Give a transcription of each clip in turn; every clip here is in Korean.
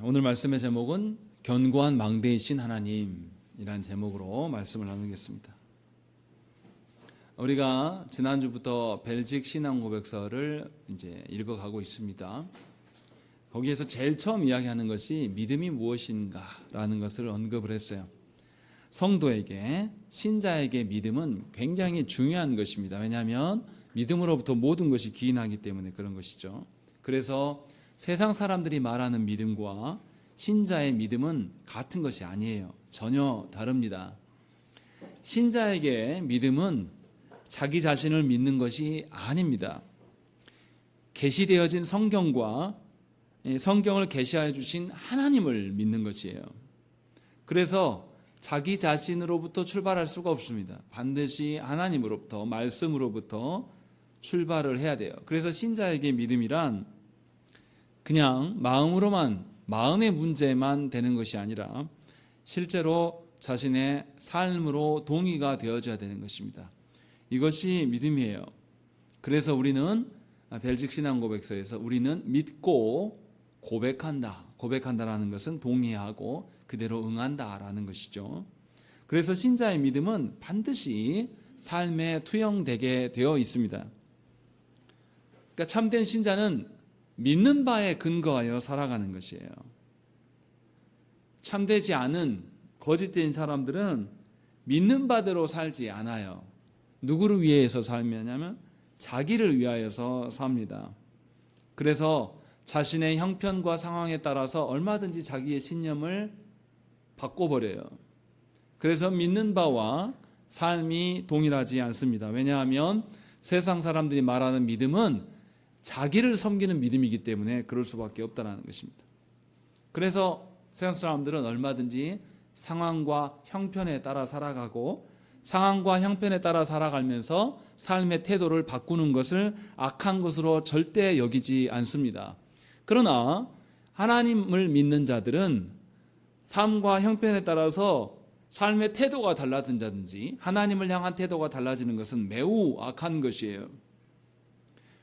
오늘 말씀의 제목은 견고한 망대이신 하나님이라는 제목으로 말씀을 나누겠습니다. 우리가 지난주부터 벨직 신앙 고백서를 이제 읽어가고 있습니다. 거기에서 제일 처음 이야기하는 것이 믿음이 무엇인가라는 것을 언급을 했어요. 성도에게, 신자에게 믿음은 굉장히 중요한 것입니다. 왜냐하면 믿음으로부터 모든 것이 기인하기 때문에 그런 것이죠. 그래서 세상 사람들이 말하는 믿음과 신자의 믿음은 같은 것이 아니에요. 전혀 다릅니다. 신자에게 믿음은 자기 자신을 믿는 것이 아닙니다. 계시되어진 성경과 성경을 계시하여 주신 하나님을 믿는 것이에요. 그래서 자기 자신으로부터 출발할 수가 없습니다. 반드시 하나님으로부터, 말씀으로부터 출발을 해야 돼요. 그래서 신자에게 믿음이란 그냥 마음의 문제만 되는 것이 아니라 실제로 자신의 삶으로 동의가 되어져야 되는 것입니다. 이것이 믿음이에요. 그래서 우리는 벨직 신앙 고백서에서 우리는 믿고 고백한다라는 것은 동의하고 그대로 응한다라는 것이죠. 그래서 신자의 믿음은 반드시 삶에 투영되게 되어 있습니다. 그러니까 참된 신자는 믿는 바에 근거하여 살아가는 것이에요. 참되지 않은 거짓된 사람들은 믿는 바대로 살지 않아요. 누구를 위해서 살냐면 자기를 위하여서 삽니다. 그래서 자신의 형편과 상황에 따라서 얼마든지 자기의 신념을 바꿔버려요. 그래서 믿는 바와 삶이 동일하지 않습니다. 왜냐하면 세상 사람들이 말하는 믿음은 자기를 섬기는 믿음이기 때문에 그럴 수밖에 없다는 것입니다. 그래서 세상 사람들은 얼마든지 상황과 형편에 따라 살아가고 상황과 형편에 따라 살아가면서 삶의 태도를 바꾸는 것을 악한 것으로 절대 여기지 않습니다. 그러나 하나님을 믿는 자들은 삶과 형편에 따라서 삶의 태도가 달라진다든지 하나님을 향한 태도가 달라지는 것은 매우 악한 것이에요.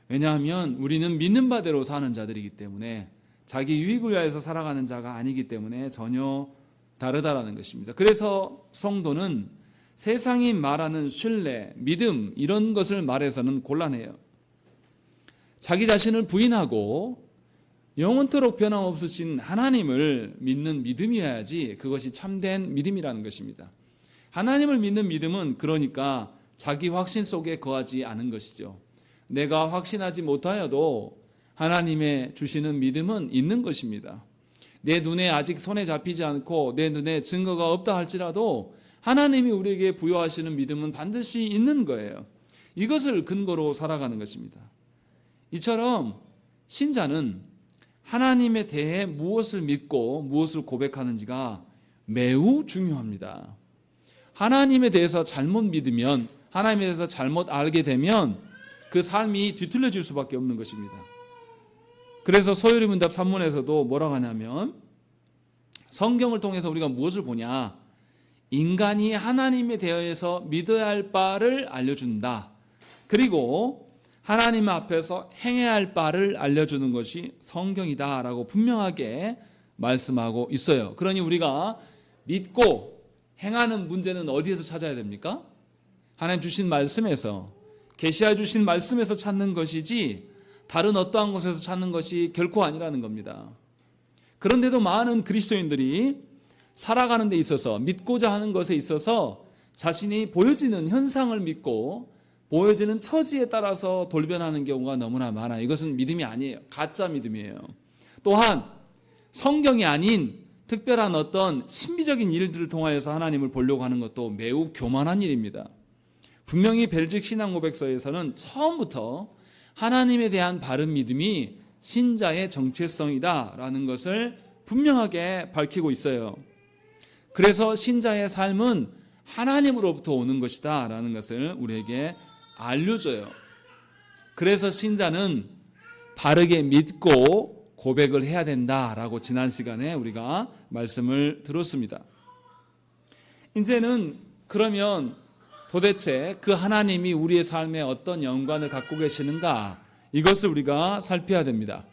왜냐하면 우리는 믿는 바대로 사는 자들이기 때문에 자기 유익을 위해서 살아가는 자가 아니기 때문에 전혀 다르다라는 것입니다. 그래서 성도는 세상이 말하는 신뢰, 믿음 이런 것을 말해서는 곤란해요. 자기 자신을 부인하고 영원토록 변함없으신 하나님을 믿는 믿음이어야지 그것이 참된 믿음이라는 것입니다. 하나님을 믿는 믿음은 그러니까 자기 확신 속에 거하지 않은 것이죠. 내가 확신하지 못하여도 하나님의 주시는 믿음은 있는 것입니다. 내 눈에 아직 손에 잡히지 않고 내 눈에 증거가 없다 할지라도 하나님이 우리에게 부여하시는 믿음은 반드시 있는 거예요. 이것을 근거로 살아가는 것입니다. 이처럼 신자는 하나님에 대해 무엇을 믿고 무엇을 고백하는지가 매우 중요합니다. 하나님에 대해서 잘못 믿으면, 하나님에 대해서 잘못 알게 되면 그 삶이 뒤틀려질 수밖에 없는 것입니다. 그래서 소요리문답 산문에서도 뭐라고 하냐면 성경을 통해서 우리가 무엇을 보냐, 인간이 하나님에 대해서 믿어야 할 바를 알려준다. 그리고 하나님 앞에서 행해야 할 바를 알려주는 것이 성경이다라고 분명하게 말씀하고 있어요. 그러니 우리가 믿고 행하는 문제는 어디에서 찾아야 됩니까? 하나님 주신 말씀에서, 계시해 주신 말씀에서 찾는 것이지 다른 어떠한 곳에서 찾는 것이 결코 아니라는 겁니다. 그런데도 많은 그리스도인들이 살아가는 데 있어서, 믿고자 하는 것에 있어서 자신이 보여지는 현상을 믿고 보여지는 처지에 따라서 돌변하는 경우가 너무나 많아요. 이것은 믿음이 아니에요. 가짜 믿음이에요. 또한 성경이 아닌 특별한 어떤 신비적인 일들을 통하여서 하나님을 보려고 하는 것도 매우 교만한 일입니다. 분명히 벨직 신앙 고백서에서는 처음부터 하나님에 대한 바른 믿음이 신자의 정체성이다라는 것을 분명하게 밝히고 있어요. 그래서 신자의 삶은 하나님으로부터 오는 것이다라는 것을 우리에게 알려줘요. 그래서 신자는 바르게 믿고 고백을 해야 된다라고 지난 시간에 우리가 말씀을 들었습니다. 이제는 그러면 도대체 그 하나님이 우리의 삶에 어떤 연관을 갖고 계시는가, 이것을 우리가 살펴야 됩니다.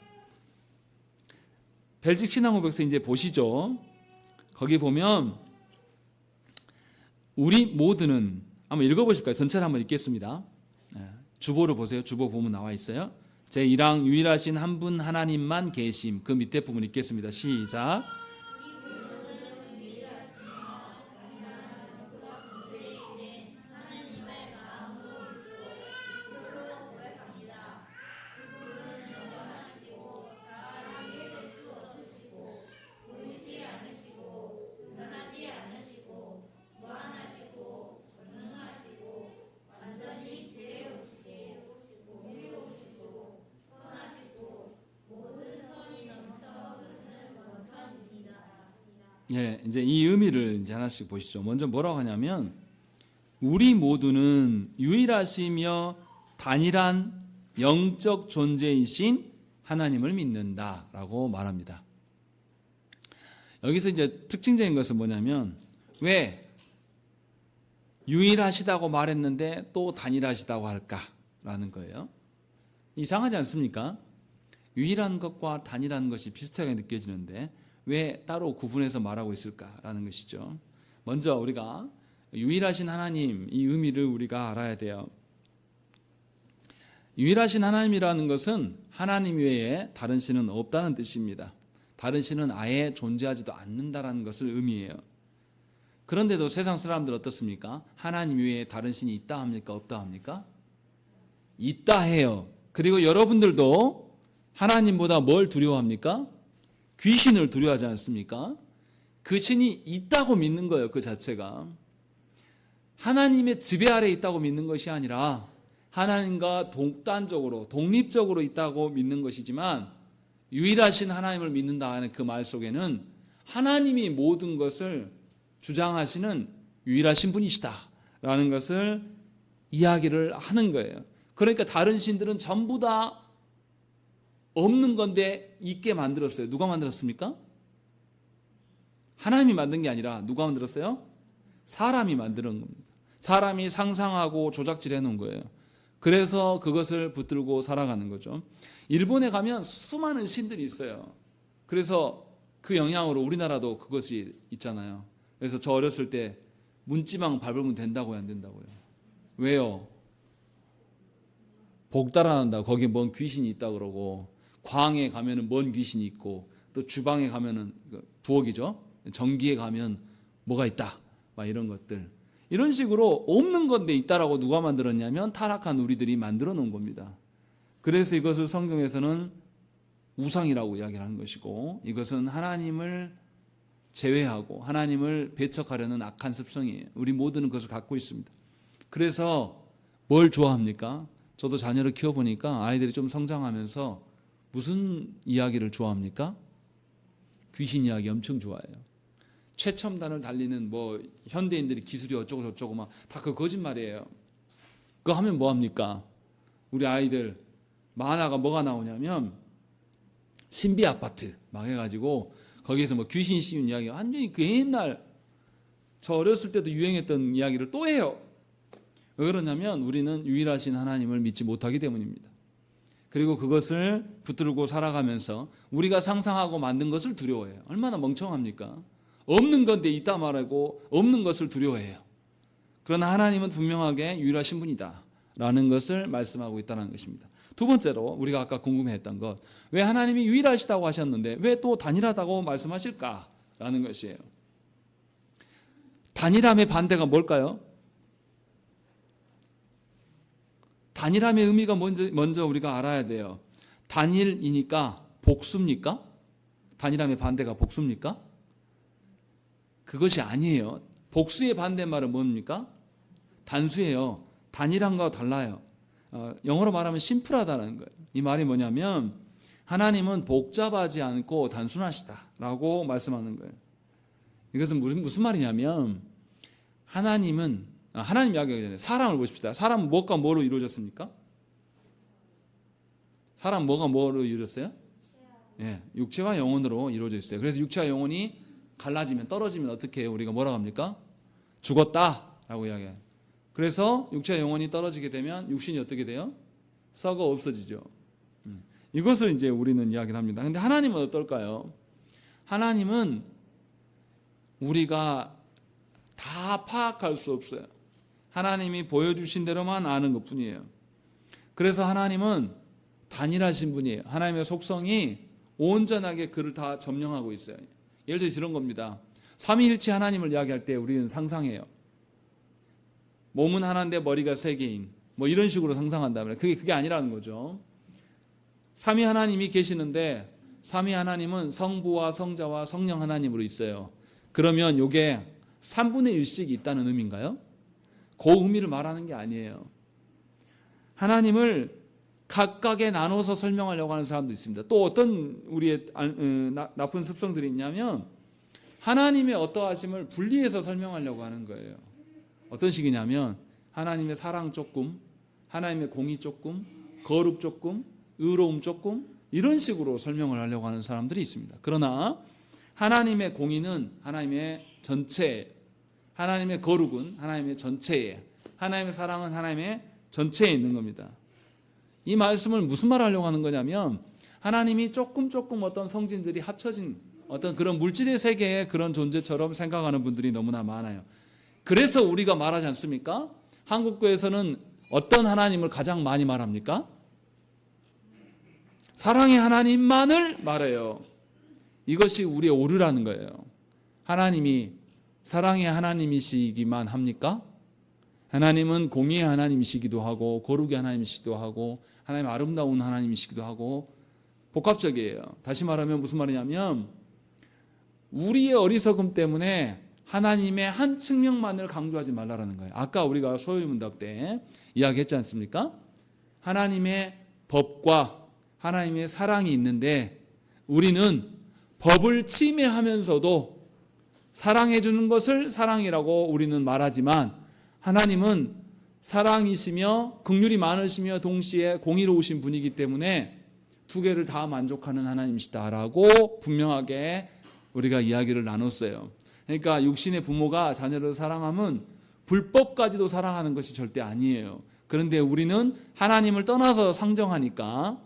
벨직 신앙고백서 이제 보시죠. 거기 보면 우리 모두는 한번 읽어보실까요? 전체를 한번 읽겠습니다. 주보를 보세요. 주보 보면 나와 있어요. 제1항 유일하신 한 분 하나님만 계심. 그 밑에 부분 읽겠습니다. 시작. 예, 이제 이 의미를 이제 하나씩 보시죠. 먼저 뭐라고 하냐면 우리 모두는 유일하시며 단일한 영적 존재이신 하나님을 믿는다라고 말합니다. 여기서 이제 특징적인 것은 뭐냐면 왜 유일하시다고 말했는데 또 단일하시다고 할까라는 거예요. 이상하지 않습니까? 유일한 것과 단일한 것이 비슷하게 느껴지는데 왜 따로 구분해서 말하고 있을까라는 것이죠. 먼저 우리가 유일하신 하나님 이 의미를 우리가 알아야 돼요. 유일하신 하나님이라는 것은 하나님 외에 다른 신은 없다는 뜻입니다. 다른 신은 아예 존재하지도 않는다라는 것을 의미해요. 그런데도 세상 사람들 어떻습니까? 하나님 외에 다른 신이 있다 합니까? 없다 합니까? 있다 해요. 그리고 여러분들도 하나님보다 뭘 두려워합니까? 귀신을 두려워하지 않습니까? 그 신이 있다고 믿는 거예요. 그 자체가. 하나님의 지배 아래에 있다고 믿는 것이 아니라 하나님과 독단적으로 독립적으로 있다고 믿는 것이지만 유일하신 하나님을 믿는다 하는 그 말 속에는 하나님이 모든 것을 주장하시는 유일하신 분이시다 라는 것을 이야기를 하는 거예요. 그러니까 다른 신들은 전부 다 없는 건데 있게 만들었어요. 누가 만들었습니까? 하나님이 만든 게 아니라 누가 만들었어요? 사람이 만드는 겁니다. 사람이 상상하고 조작질해 놓은 거예요. 그래서 그것을 붙들고 살아가는 거죠. 일본에 가면 수많은 신들이 있어요. 그래서 그 영향으로 우리나라도 그것이 있잖아요. 그래서 저 어렸을 때 문지방 밟으면 된다고요, 안 된다고요? 왜요? 복 달아난다. 거기에 뭔 귀신이 있다 그러고, 광에 가면은 먼 귀신이 있고, 또 주방에 가면은 부엌이죠. 전기에 가면 뭐가 있다. 막 이런 것들. 이런 식으로 없는 건데 있다라고 누가 만들었냐면 타락한 우리들이 만들어 놓은 겁니다. 그래서 이것을 성경에서는 우상이라고 이야기를 하는 것이고, 이것은 하나님을 제외하고 하나님을 배척하려는 악한 습성이에요. 우리 모두는 그것을 갖고 있습니다. 그래서 뭘 좋아합니까? 저도 자녀를 키워보니까 아이들이 좀 성장하면서 무슨 이야기를 좋아합니까? 귀신 이야기 엄청 좋아해요. 최첨단을 달리는 뭐 현대인들이 기술이 어쩌고 저쩌고 막 다 그 거짓말이에요. 그거 하면 뭐 합니까? 우리 아이들 만화가 뭐가 나오냐면 신비 아파트 막 해가지고 거기에서 뭐 귀신 씌운 이야기 완전히 그 옛날 저 어렸을 때도 유행했던 이야기를 또 해요. 왜 그러냐면 우리는 유일하신 하나님을 믿지 못하기 때문입니다. 그리고 그것을 붙들고 살아가면서 우리가 상상하고 만든 것을 두려워해요. 얼마나 멍청합니까? 없는 건데 있다 말하고 없는 것을 두려워해요. 그러나 하나님은 분명하게 유일하신 분이다 라는 것을 말씀하고 있다는 것입니다. 두 번째로 우리가 아까 궁금해했던 것, 왜 하나님이 유일하시다고 하셨는데 왜 또 단일하다고 말씀하실까라는 것이에요. 단일함의 반대가 뭘까요? 단일함의 의미가 먼저 우리가 알아야 돼요. 단일이니까 복수입니까? 단일함의 반대가 복수입니까? 그것이 아니에요. 복수의 반대말은 뭡니까? 단수예요. 단일함과 달라요. 영어로 말하면 심플하다는 거예요. 이 말이 뭐냐면 하나님은 복잡하지 않고 단순하시다라고 말씀하는 거예요. 이것은 무슨 말이냐면 하나님 이야기하기 전에 사람을 보십시다. 사람은 무엇과 뭐로 이루어졌습니까? 사람 뭐가 뭐로 이루어졌어요? 예, 육체와 영혼으로 이루어져 있어요. 그래서 육체와 영혼이 갈라지면 떨어지면 어떻게 해요? 우리가 뭐라고 합니까? 죽었다라고 이야기해요. 그래서 육체와 영혼이 떨어지게 되면 육신이 어떻게 돼요? 썩어 없어지죠. 이것을 이제 우리는 이야기를 합니다. 근데 하나님은 어떨까요? 하나님은 우리가 다 파악할 수 없어요. 하나님이 보여주신 대로만 아는 것뿐이에요. 그래서 하나님은 단일하신 분이에요. 하나님의 속성이 온전하게 그를 다 점령하고 있어요. 예를 들어서 이런 겁니다. 삼위일체 하나님을 이야기할 때 우리는 상상해요. 몸은 하나인데 머리가 세 개인 뭐 이런 식으로 상상한다면 그게 아니라는 거죠. 삼위 하나님이 계시는데 삼위 하나님은 성부와 성자와 성령 하나님으로 있어요. 그러면 이게 3분의 1씩 있다는 의미인가요? 그 의미를 말하는 게 아니에요. 하나님을 각각에 나눠서 설명하려고 하는 사람도 있습니다. 또 어떤 우리의 나쁜 습성들이 있냐면 하나님의 어떠하심을 분리해서 설명하려고 하는 거예요. 어떤 식이냐면 하나님의 사랑 조금, 하나님의 공의 조금, 거룩 조금, 의로움 조금 이런 식으로 설명을 하려고 하는 사람들이 있습니다. 그러나 하나님의 공의는 하나님의 전체, 하나님의 거룩은 하나님의 전체에, 하나님의 사랑은 하나님의 전체에 있는 겁니다. 이 말씀을 무슨 말 하려고 하는 거냐면 하나님이 조금 어떤 성질들이 합쳐진 어떤 그런 물질의 세계의 그런 존재처럼 생각하는 분들이 너무나 많아요. 그래서 우리가 말하지 않습니까? 한국교회에서는 어떤 하나님을 가장 많이 말합니까? 사랑의 하나님만을 말해요. 이것이 우리의 오류라는 거예요. 하나님이 사랑의 하나님이시기만 합니까? 하나님은 공의의 하나님이시기도 하고 거룩의 하나님이시기도 하고 하나님 아름다운 하나님이시기도 하고 복합적이에요. 다시 말하면 무슨 말이냐면 우리의 어리석음 때문에 하나님의 한 측면만을 강조하지 말라라는 거예요. 아까 우리가 소요문답 때 이야기했지 않습니까? 하나님의 법과 하나님의 사랑이 있는데 우리는 법을 침해하면서도 사랑해 주는 것을 사랑이라고 우리는 말하지만 하나님은 사랑이시며 긍휼이 많으시며 동시에 공의로우신 분이기 때문에 두 개를 다 만족하는 하나님이시다라고 분명하게 우리가 이야기를 나눴어요. 그러니까 육신의 부모가 자녀를 사랑하면 불법까지도 사랑하는 것이 절대 아니에요. 그런데 우리는 하나님을 떠나서 상정하니까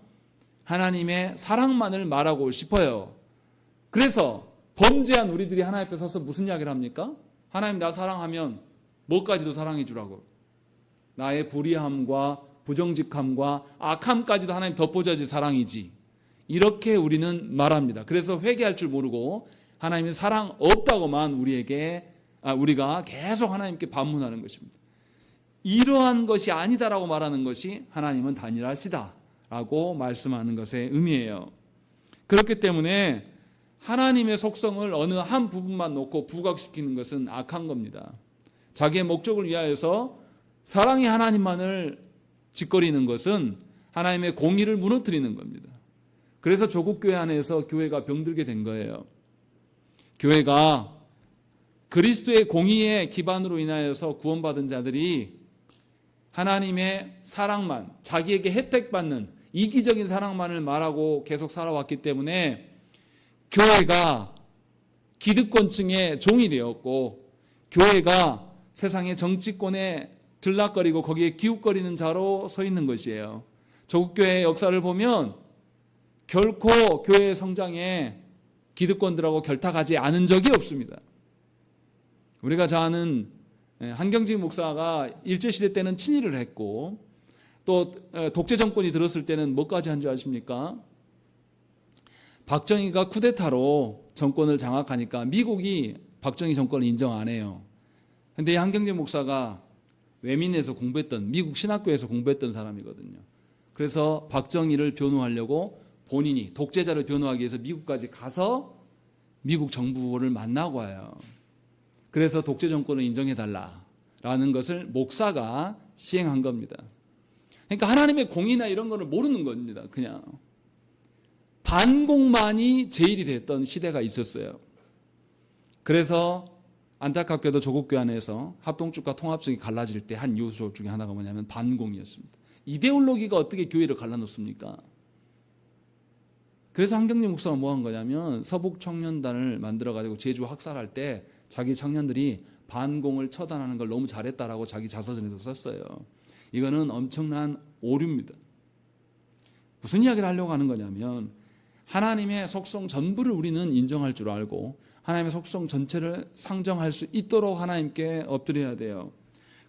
하나님의 사랑만을 말하고 싶어요. 그래서 범죄한 우리들이 하나님 앞에 서서 무슨 이야기를 합니까? 하나님 나 사랑하면 뭐까지도 사랑해 주라고. 나의 불의함과 부정직함과 악함까지도 하나님 덮어줘야지 사랑이지. 이렇게 우리는 말합니다. 그래서 회개할 줄 모르고 하나님의 사랑 없다고만 우리가 계속 하나님께 반문하는 것입니다. 이러한 것이 아니다라고 말하는 것이 하나님은 단일하시다라고 말씀하는 것의 의미예요. 그렇기 때문에 하나님의 속성을 어느 한 부분만 놓고 부각시키는 것은 악한 겁니다. 자기의 목적을 위하여서 사랑의 하나님만을 짓거리는 것은 하나님의 공의를 무너뜨리는 겁니다. 그래서 조국교회 안에서 교회가 병들게 된 거예요. 교회가 그리스도의 공의의 기반으로 인하여서 구원받은 자들이 하나님의 사랑만, 자기에게 혜택받는 이기적인 사랑만을 말하고 계속 살아왔기 때문에 교회가 기득권층의 종이 되었고 교회가 세상의 정치권에 들락거리고 거기에 기웃거리는 자로 서 있는 것이에요. 조국교회의 역사를 보면 결코 교회의 성장에 기득권들하고 결탁하지 않은 적이 없습니다. 우리가 잘 아는 한경직 목사가 일제시대 때는 친일을 했고 또 독재 정권이 들었을 때는 뭐까지 한 줄 아십니까? 박정희가 쿠데타로 정권을 장악하니까 미국이 박정희 정권을 인정 안 해요. 근데 한경직 목사가 외민에서 공부했던 미국 신학교에서 공부했던 사람이거든요. 그래서 박정희를 변호하려고 본인이 독재자를 변호하기 위해서 미국까지 가서 미국 정부를 만나고 와요. 그래서 독재 정권을 인정해달라라는 것을 목사가 시행한 겁니다. 그러니까 하나님의 공의나 이런 거를 모르는 겁니다. 그냥 반공만이 제일이 됐던 시대가 있었어요. 그래서 안타깝게도 조국교회 안에서 합동쪽과 통합쪽이 갈라질 때 한 요소 중에 하나가 뭐냐면 반공이었습니다. 이데올로기가 어떻게 교회를 갈라놓습니까? 그래서 한경림 목사가 뭐 한 거냐면 서북 청년단을 만들어가지고 제주 학살할 때 자기 청년들이 반공을 처단하는 걸 너무 잘했다라고 자기 자서전에도 썼어요. 이거는 엄청난 오류입니다. 무슨 이야기를 하려고 하는 거냐면 하나님의 속성 전부를 우리는 인정할 줄 알고 하나님의 속성 전체를 상정할 수 있도록 하나님께 엎드려야 돼요.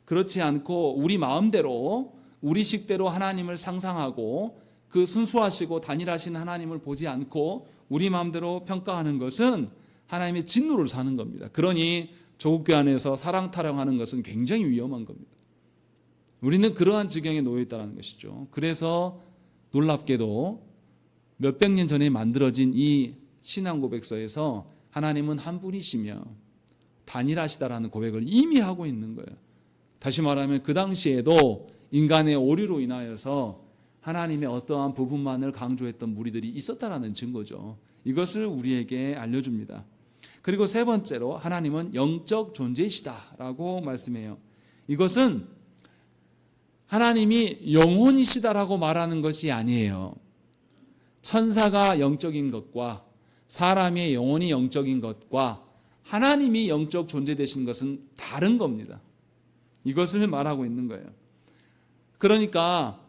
그렇지 않고 우리 마음대로 우리 식대로 하나님을 상상하고 그 순수하시고 단일하신 하나님을 보지 않고 우리 마음대로 평가하는 것은 하나님의 진노를 사는 겁니다. 그러니 조국교회 안에서 사랑 타령하는 것은 굉장히 위험한 겁니다. 우리는 그러한 지경에 놓여 있다는 것이죠. 그래서 놀랍게도 몇백 년 전에 만들어진 이 신앙 고백서에서 하나님은 한 분이시며 단일하시다라는 고백을 이미 하고 있는 거예요. 다시 말하면 그 당시에도 인간의 오류로 인하여서 하나님의 어떠한 부분만을 강조했던 무리들이 있었다라는 증거죠. 이것을 우리에게 알려줍니다. 그리고 세 번째로 하나님은 영적 존재이시다라고 말씀해요. 이것은 하나님이 영혼이시다라고 말하는 것이 아니에요. 천사가 영적인 것과 사람의 영혼이 영적인 것과 하나님이 영적 존재 되신 것은 다른 겁니다. 이것을 말하고 있는 거예요. 그러니까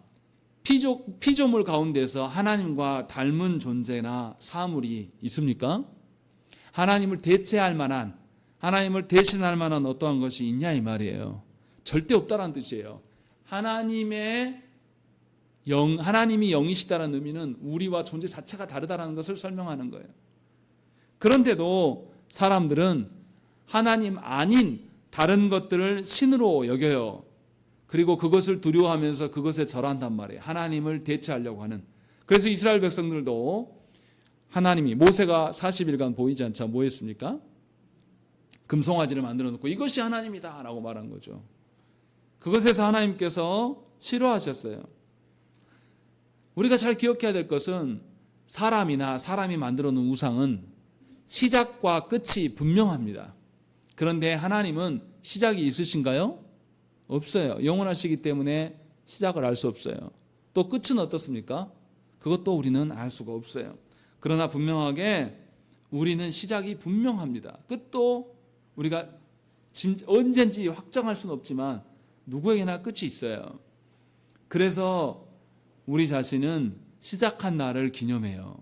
피조물 가운데서 하나님과 닮은 존재나 사물이 있습니까? 하나님을 대체할 만한, 하나님을 대신할 만한 어떠한 것이 있냐 이 말이에요. 절대 없다라는 뜻이에요. 하나님이 영이시다라는 의미는 우리와 존재 자체가 다르다라는 것을 설명하는 거예요. 그런데도 사람들은 하나님 아닌 다른 것들을 신으로 여겨요. 그리고 그것을 두려워하면서 그것에 절한단 말이에요. 하나님을 대체하려고 하는. 그래서 이스라엘 백성들도 하나님이 모세가 40일간 보이지 않자 뭐 했습니까? 금송아지를 만들어 놓고 이것이 하나님이다 라고 말한 거죠. 그것에서 하나님께서 싫어하셨어요. 우리가 잘 기억해야 될 것은 사람이나 사람이 만들어 놓은 우상은 시작과 끝이 분명합니다. 그런데 하나님은 시작이 있으신가요? 없어요. 영원하시기 때문에 시작을 알 수 없어요. 또 끝은 어떻습니까? 그것도 우리는 알 수가 없어요. 그러나 분명하게 우리는 시작이 분명합니다. 끝도 우리가 언젠지 확정할 수는 없지만 누구에게나 끝이 있어요. 그래서 우리 자신은 시작한 날을 기념해요.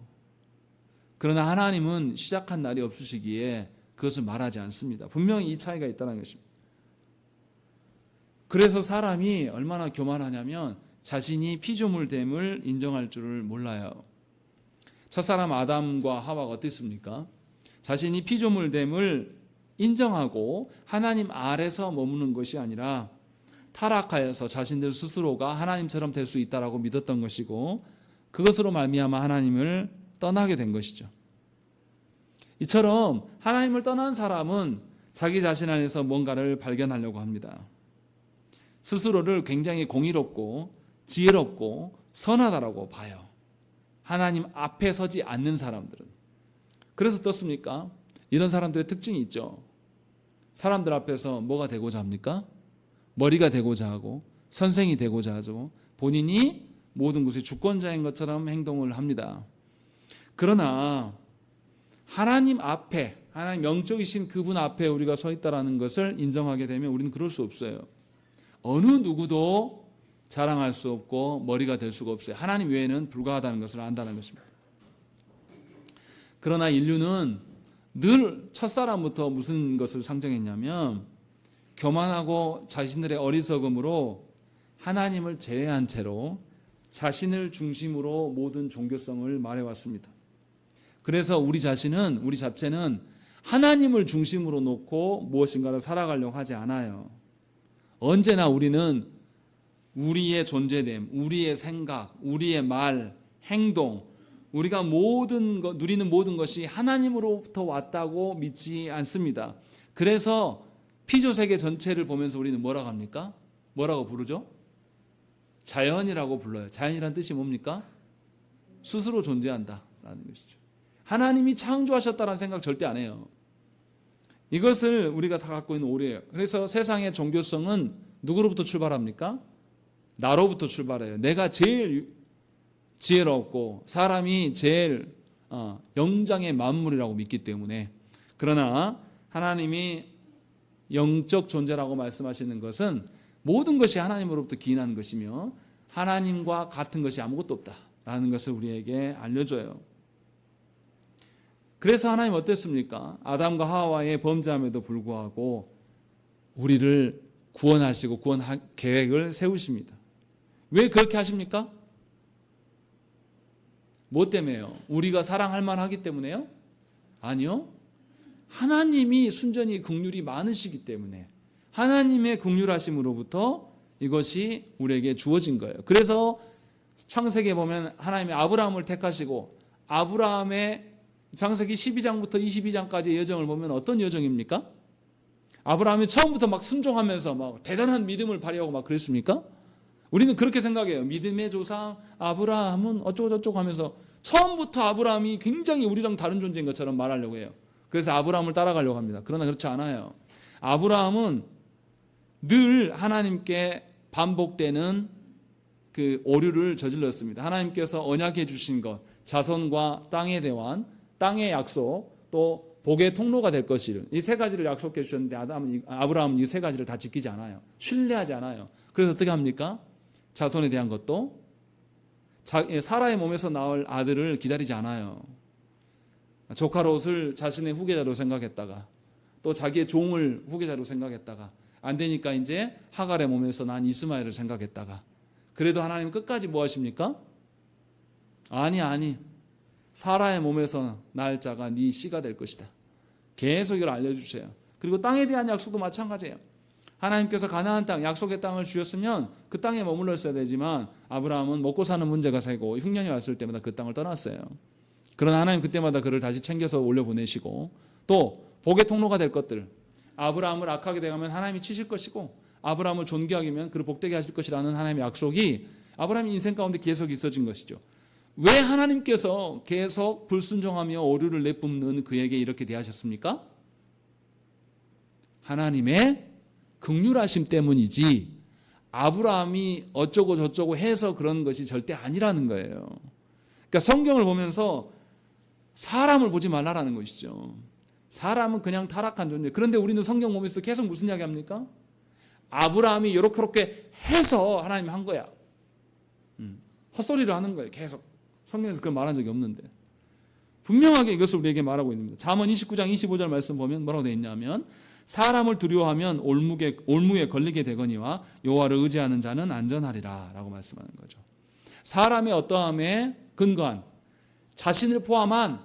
그러나 하나님은 시작한 날이 없으시기에 그것을 말하지 않습니다. 분명히 이 차이가 있다는 것입니다. 그래서 사람이 얼마나 교만하냐면 자신이 피조물됨을 인정할 줄을 몰라요. 첫사람 아담과 하와가 어땠습니까? 자신이 피조물됨을 인정하고 하나님 아래서 머무는 것이 아니라 타락하여서 자신들 스스로가 하나님처럼 될 수 있다라고 믿었던 것이고 그것으로 말미암아 하나님을 떠나게 된 것이죠. 이처럼 하나님을 떠난 사람은 자기 자신 안에서 뭔가를 발견하려고 합니다. 스스로를 굉장히 공의롭고 지혜롭고 선하다라고 봐요. 하나님 앞에 서지 않는 사람들은. 그래서 어떻습니까? 이런 사람들의 특징이 있죠. 사람들 앞에서 뭐가 되고자 합니까? 머리가 되고자 하고 선생이 되고자 하죠. 본인이 모든 것의 주권자인 것처럼 행동을 합니다. 그러나 하나님 앞에, 하나님 영적이신 그분 앞에 우리가 서 있다라는 것을 인정하게 되면 우리는 그럴 수 없어요. 어느 누구도 자랑할 수 없고 머리가 될 수가 없어요. 하나님 외에는 불가하다는 것을 안다는 것입니다. 그러나 인류는 늘 첫사람부터 무슨 것을 상정했냐면 교만하고 자신들의 어리석음으로 하나님을 제외한 채로 자신을 중심으로 모든 종교성을 말해왔습니다. 그래서 우리 자체는 하나님을 중심으로 놓고 무엇인가를 살아가려고 하지 않아요. 언제나 우리는 우리의 존재됨, 우리의 생각, 우리의 말, 행동, 우리가 누리는 모든 것이 하나님으로부터 왔다고 믿지 않습니다. 그래서 피조세계 전체를 보면서 우리는 뭐라고 합니까? 뭐라고 부르죠? 자연이라고 불러요. 자연이란 뜻이 뭡니까? 스스로 존재한다라는 것이죠. 하나님이 창조하셨다는 생각 절대 안 해요. 이것을 우리가 다 갖고 있는 오류예요. 그래서 세상의 종교성은 누구로부터 출발합니까? 나로부터 출발해요. 내가 제일 지혜롭고 사람이 제일 영장의 만물이라고 믿기 때문에. 그러나 하나님이 영적 존재라고 말씀하시는 것은 모든 것이 하나님으로부터 기인한 것이며 하나님과 같은 것이 아무것도 없다라는 것을 우리에게 알려줘요. 그래서 하나님 어땠습니까? 아담과 하와의 범죄함에도 불구하고 우리를 구원하시고 구원 계획을 세우십니다. 왜 그렇게 하십니까? 뭐 때문에요? 우리가 사랑할 만하기 때문에요? 아니요. 하나님이 순전히 긍휼이 많으시기 때문에, 하나님의 긍휼하심으로부터 이것이 우리에게 주어진 거예요. 그래서 창세기에 보면 하나님이 아브라함을 택하시고, 아브라함의 창세기 12장부터 22장까지의 여정을 보면 어떤 여정입니까? 아브라함이 처음부터 막 순종하면서 막 대단한 믿음을 발휘하고 막 그랬습니까? 우리는 그렇게 생각해요. 믿음의 조상 아브라함은 어쩌고저쩌고 하면서 처음부터 아브라함이 굉장히 우리랑 다른 존재인 것처럼 말하려고 해요. 그래서 아브라함을 따라가려고 합니다. 그러나 그렇지 않아요. 아브라함은 늘 하나님께 반복되는 그 오류를 저질렀습니다. 하나님께서 언약해 주신 것, 자손과 땅의 대환, 땅의 약속, 또 복의 통로가 될 것을, 이 세 가지를 약속해 주셨는데 아브라함은 이 세 가지를 다 지키지 않아요. 신뢰하지 않아요. 그래서 어떻게 합니까? 자손에 대한 것도 사라의 몸에서 나올 아들을 기다리지 않아요. 조카 롯을 자신의 후계자로 생각했다가, 또 자기의 종을 후계자로 생각했다가, 안 되니까 이제 하갈의 몸에서 난 이스마엘을 생각했다가, 그래도 하나님 끝까지 뭐 하십니까? 아니 사라의 몸에서 날 자가 네 씨가 될 것이다. 계속 이걸 알려주세요. 그리고 땅에 대한 약속도 마찬가지예요. 하나님께서 가나안 땅, 약속의 땅을 주셨으면 그 땅에 머물러 있어야 되지만 아브라함은 먹고 사는 문제가 생기고 흉년이 왔을 때마다 그 땅을 떠났어요. 그러나 하나님 그때마다 그를 다시 챙겨서 올려보내시고, 또 복의 통로가 될 것들, 아브라함을 악하게 되면 하나님이 치실 것이고 아브라함을 존귀하게 하면 그를 복되게 하실 것이라는 하나님의 약속이 아브라함의 인생 가운데 계속 있어진 것이죠. 왜 하나님께서 계속 불순종하며 오류를 내뿜는 그에게 이렇게 대하셨습니까? 하나님의 긍휼하심 때문이지 아브라함이 어쩌고 저쩌고 해서 그런 것이 절대 아니라는 거예요. 그러니까 성경을 보면서 사람을 보지 말라라는 것이죠. 사람은 그냥 타락한 존재. 그런데 우리는 성경 보면서 계속 무슨 이야기 합니까? 아브라함이 이렇게 해서 하나님이 한 거야. 헛소리를 하는 거예요. 계속. 성경에서 그걸 말한 적이 없는데. 분명하게 이것을 우리에게 말하고 있습니다. 잠언 29장 25절 말씀 보면 뭐라고 되어 있냐면, 사람을 두려워하면 올무에 걸리게 되거니와 여호와를 의지하는 자는 안전하리라 라고 말씀하는 거죠. 사람의 어떠함에 근거한, 자신을 포함한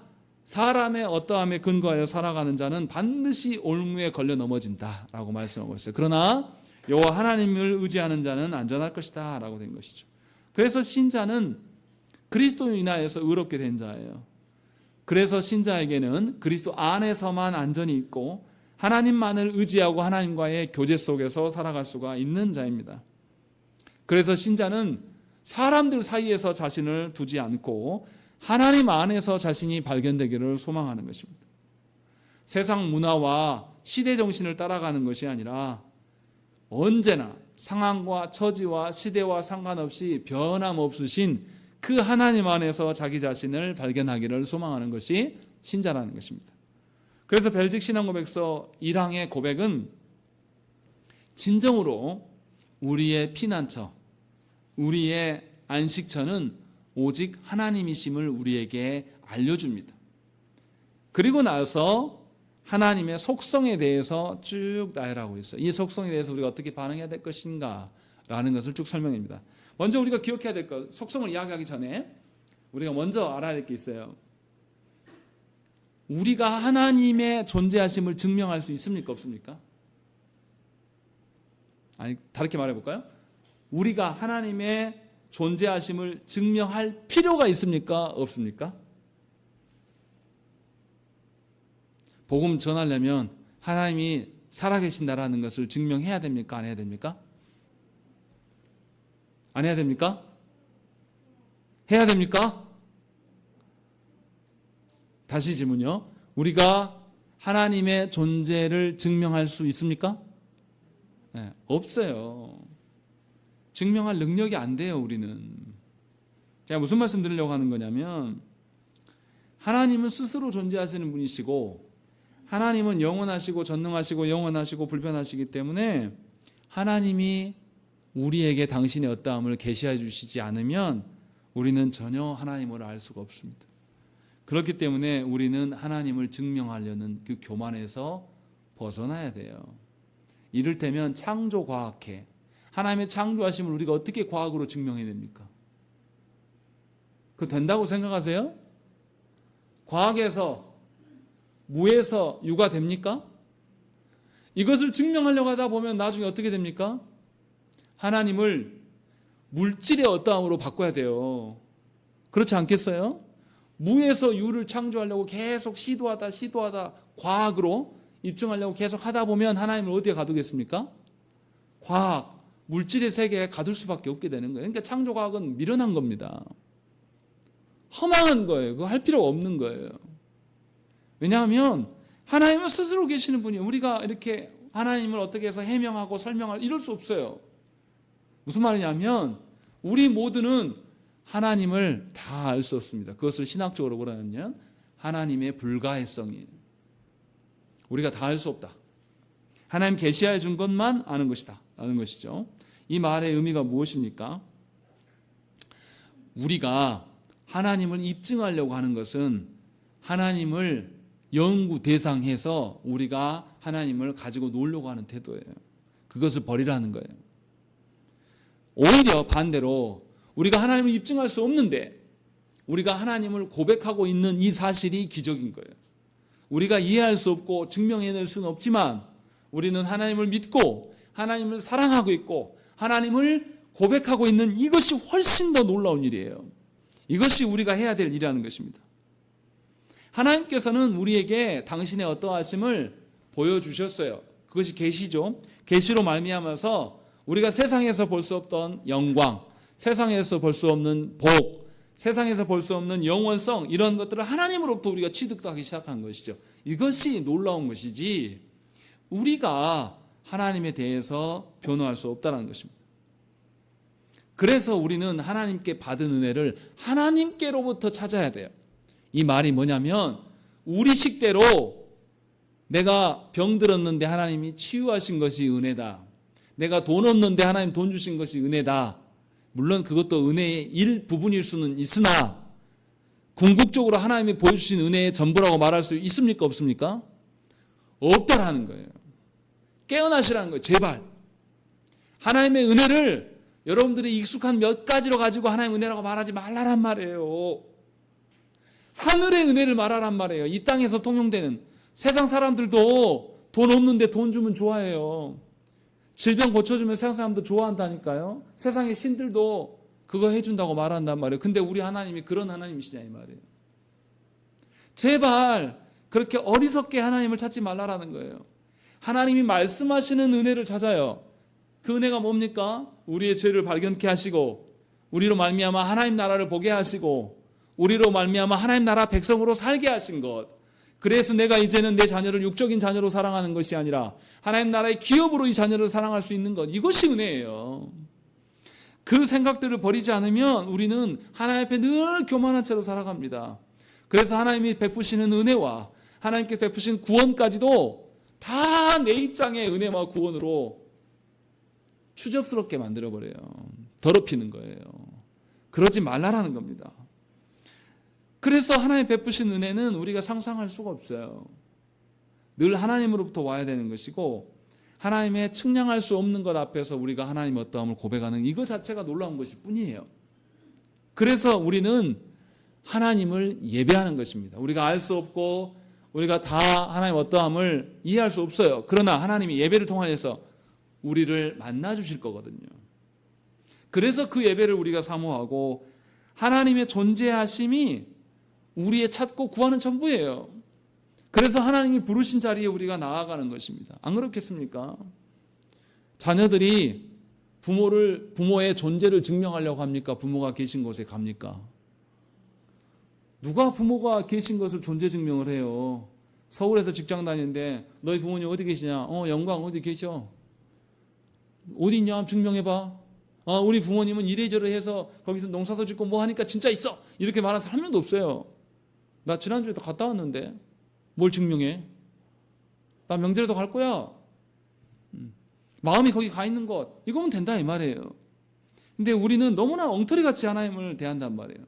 사람의 어떠함에 근거하여 살아가는 자는 반드시 올무에 걸려 넘어진다 라고 말씀하고 있어요. 그러나 여호와 하나님을 의지하는 자는 안전할 것이다 라고 된 것이죠. 그래서 신자는 그리스도로 인하여서 의롭게 된 자예요. 그래서 신자에게는 그리스도 안에서만 안전이 있고 하나님만을 의지하고 하나님과의 교제 속에서 살아갈 수가 있는 자입니다. 그래서 신자는 사람들 사이에서 자신을 두지 않고 하나님 안에서 자신이 발견되기를 소망하는 것입니다. 세상 문화와 시대 정신을 따라가는 것이 아니라 언제나 상황과 처지와 시대와 상관없이 변함없으신 그 하나님 안에서 자기 자신을 발견하기를 소망하는 것이 신자라는 것입니다. 그래서 벨직 신앙고백서 1항의 고백은 진정으로 우리의 피난처, 우리의 안식처는 오직 하나님이심을 우리에게 알려줍니다. 그리고 나서 하나님의 속성에 대해서 쭉 나열하고 있어요. 이 속성에 대해서 우리가 어떻게 반응해야 될 것인가 라는 것을 쭉 설명합니다. 먼저 우리가 기억해야 될 것, 속성을 이야기하기 전에 우리가 먼저 알아야 될 게 있어요. 우리가 하나님의 존재하심을 증명할 수 있습니까? 없습니까? 아니, 다르게 말해볼까요? 우리가 하나님의 존재하심을 증명할 필요가 있습니까? 없습니까? 복음 전하려면 하나님이 살아계신다라는 것을 증명해야 됩니까? 안 해야 됩니까? 안 해야 됩니까? 해야 됩니까? 다시 질문요. 우리가 하나님의 존재를 증명할 수 있습니까? 네, 없어요. 증명할 능력이 안 돼요, 우리는. 제가 무슨 말씀 드리려고 하는 거냐면, 하나님은 스스로 존재하시는 분이시고, 하나님은 영원하시고 전능하시고 영원하시고 불변하시기 때문에 하나님이 우리에게 당신의 어떠함을 계시해 주시지 않으면 우리는 전혀 하나님을 알 수가 없습니다. 그렇기 때문에 우리는 하나님을 증명하려는 그 교만에서 벗어나야 돼요. 이를테면 창조과학회, 하나님의 창조하심을 우리가 어떻게 과학으로 증명해야 됩니까? 그거 된다고 생각하세요? 과학에서 무에서 유가 됩니까? 이것을 증명하려고 하다 보면 나중에 어떻게 됩니까? 하나님을 물질의 어떠함으로 바꿔야 돼요. 그렇지 않겠어요? 무에서 유를 창조하려고 계속 시도하다 과학으로 입증하려고 계속 하다 보면 하나님을 어디에 가두겠습니까? 과학, 물질의 세계에 가둘 수밖에 없게 되는 거예요. 그러니까 창조과학은 미련한 겁니다. 허망한 거예요. 그거 할 필요가 없는 거예요. 왜냐하면 하나님은 스스로 계시는 분이, 우리가 이렇게 하나님을 어떻게 해서 해명하고 설명할 이럴 수 없어요. 무슨 말이냐면 우리 모두는 하나님을 다 알 수 없습니다. 그것을 신학적으로 뭐라 하냐면 하나님의 불가해성이에요. 우리가 다 알 수 없다. 하나님 계시하여 준 것만 아는 것이다. 아는 것이죠. 이 말의 의미가 무엇입니까? 우리가 하나님을 입증하려고 하는 것은 하나님을 연구 대상해서 우리가 하나님을 가지고 놀려고 하는 태도예요. 그것을 버리라는 거예요. 오히려 반대로 우리가 하나님을 입증할 수 없는데 우리가 하나님을 고백하고 있는 이 사실이 기적인 거예요. 우리가 이해할 수 없고 증명해낼 수는 없지만 우리는 하나님을 믿고 하나님을 사랑하고 있고 하나님을 고백하고 있는 이것이 훨씬 더 놀라운 일이에요. 이것이 우리가 해야 될 일이라는 것입니다. 하나님께서는 우리에게 당신의 어떠하심을 보여주셨어요. 그것이 계시죠. 계시로 말미암아서 우리가 세상에서 볼 수 없던 영광, 세상에서 볼 수 없는 복, 세상에서 볼 수 없는 영원성, 이런 것들을 하나님으로부터 우리가 취득하기 시작한 것이죠. 이것이 놀라운 것이지 우리가 하나님에 대해서 변호할 수 없다는 것입니다. 그래서 우리는 하나님께 받은 은혜를 하나님께로부터 찾아야 돼요. 이 말이 뭐냐면 우리 식대로 내가 병들었는데 하나님이 치유하신 것이 은혜다. 내가 돈 없는데 하나님 돈 주신 것이 은혜다. 물론 그것도 은혜의 일부분일 수는 있으나 궁극적으로 하나님이 보여주신 은혜의 전부라고 말할 수 있습니까? 없습니까? 없다라는 거예요. 깨어나시라는 거예요. 제발. 하나님의 은혜를 여러분들이 익숙한 몇 가지로 가지고 하나님의 은혜라고 말하지 말라란 말이에요. 하늘의 은혜를 말하란 말이에요. 이 땅에서 통용되는. 세상 사람들도 돈 없는데 돈 주면 좋아해요. 질병 고쳐주면 세상 사람도 좋아한다니까요. 세상의 신들도 그거 해준다고 말한단 말이에요. 근데 우리 하나님이 그런 하나님이시냐 이 말이에요. 제발 그렇게 어리석게 하나님을 찾지 말라라는 거예요. 하나님이 말씀하시는 은혜를 찾아요. 그 은혜가 뭡니까? 우리의 죄를 발견케 하시고 우리로 말미암아 하나님 나라를 보게 하시고 우리로 말미암아 하나님 나라 백성으로 살게 하신 것. 그래서 내가 이제는 내 자녀를 육적인 자녀로 사랑하는 것이 아니라 하나님 나라의 기업으로 이 자녀를 사랑할 수 있는 것. 이것이 은혜예요. 그 생각들을 버리지 않으면 우리는 하나님 앞에 늘 교만한 채로 살아갑니다. 그래서 하나님이 베푸시는 은혜와 하나님께 베푸신 구원까지도 다 내 입장의 은혜와 구원으로 추접스럽게 만들어버려요. 더럽히는 거예요. 그러지 말라라는 겁니다. 그래서 하나님 베푸신 은혜는 우리가 상상할 수가 없어요. 늘 하나님으로부터 와야 되는 것이고 하나님의 측량할 수 없는 것 앞에서 우리가 하나님의 어떠함을 고백하는 이것 자체가 놀라운 것일 뿐이에요. 그래서 우리는 하나님을 예배하는 것입니다. 우리가 알 수 없고 우리가 다 하나님의 어떠함을 이해할 수 없어요. 그러나 하나님이 예배를 통하여서 우리를 만나 주실 거거든요. 그래서 그 예배를 우리가 사모하고 하나님의 존재하심이 우리의 찾고 구하는 전부예요. 그래서 하나님이 부르신 자리에 우리가 나아가는 것입니다. 안 그렇겠습니까? 자녀들이 부모의 존재를 증명하려고 합니까? 부모가 계신 곳에 갑니까? 누가 부모가 계신 것을 존재 증명을 해요? 서울에서 직장 다니는데 너희 부모님 어디 계시냐? 영광 어디 계셔? 어디 있냐? 증명해봐. 우리 부모님은 이래저래 해서 거기서 농사도 짓고 뭐 하니까 진짜 있어. 이렇게 말하는 사람 한 명도 없어요. 나 지난주에도 갔다 왔는데 뭘 증명해? 나 명절에도 갈 거야. 마음이 거기 가 있는 것. 이거면 된다 이 말이에요. 근데 우리는 너무나 엉터리같이 하나님을 대한단 말이에요.